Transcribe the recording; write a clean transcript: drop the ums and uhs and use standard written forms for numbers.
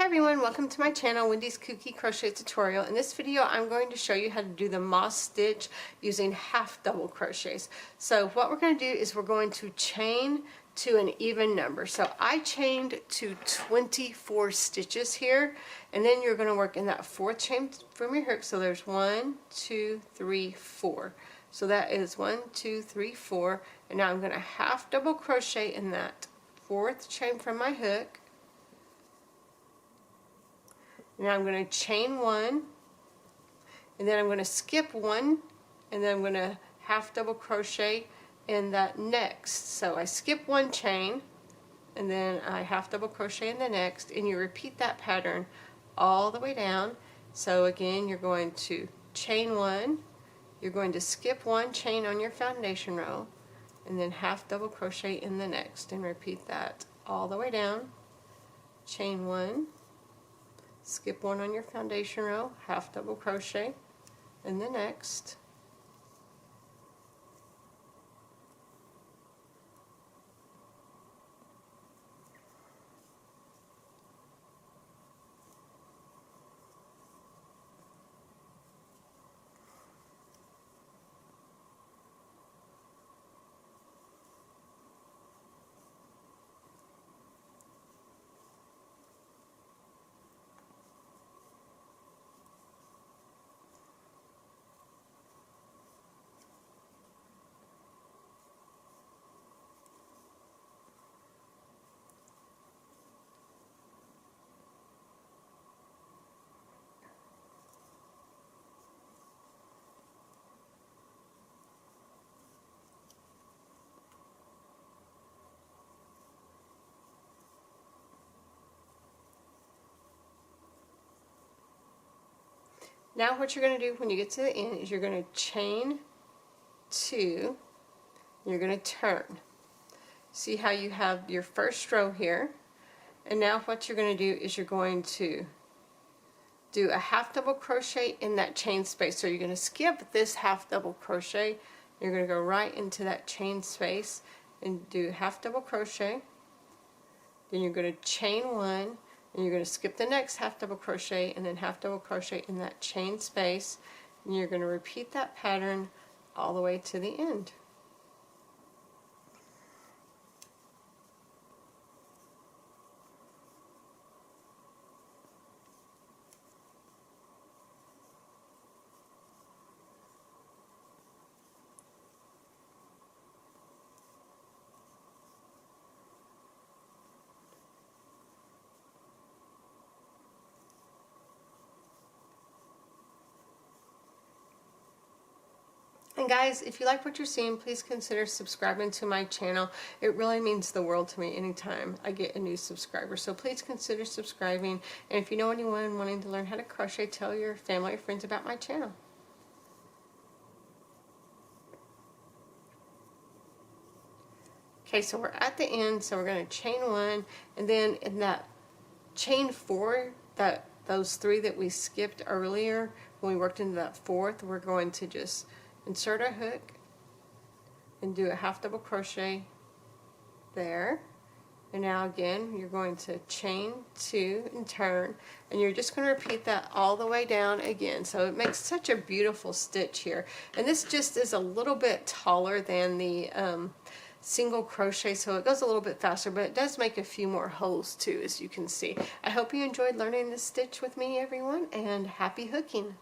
Hey everyone, welcome to my channel, Wendy's Kooky Crochet Tutorial. In this video I'm going to show you how to do the moss stitch using half double crochets. So what we're going to do is we're going to chain to an even number. So I chained to 24 stitches here, and then you're going to work in that fourth chain from your hook. So there's 1, 2, 3, 4. So that is 1, 2, 3, 4, and now I'm going to half double crochet in that fourth chain from my hook. Now I'm going to chain one, and then I'm going to skip one, and then I'm going to half double crochet in that next. So I skip one chain, and then I half double crochet in the next, and you repeat that pattern all the way down. So again, you're going to chain one, you're going to skip one chain on your foundation row, and then half double crochet in the next, and repeat that all the way down. Chain one, skip one on your foundation row, half double crochet in the next. Now what you're going to do when you get to the end is you're going to chain two, you're going to turn. See how you have your first row here, and now what you're going to do is you're going to do a half double crochet in that chain space. So you're going to skip this half double crochet, you're going to go right into that chain space and do half double crochet, then you're going to chain one, and you're going to skip the next half double crochet and then half double crochet in that chain space, and you're going to repeat that pattern all the way to the end. And guys, if you like what you're seeing, please consider subscribing to my channel. It really means the world to me anytime I get a new subscriber. So please consider subscribing. And if you know anyone wanting to learn how to crochet, tell your family or friends about my channel. Okay, so we're at the end, so we're going to chain one, and then in that chain four, those three that we skipped earlier when we worked into that fourth, we're going to just insert our hook and do a half double crochet there, and now again you're going to chain two and turn, and you're just going to repeat that all the way down again. So it makes such a beautiful stitch here, and this just is a little bit taller than the single crochet, so it goes a little bit faster, but it does make a few more holes too, as you can see. I hope you enjoyed learning this stitch with me, everyone, and happy hooking.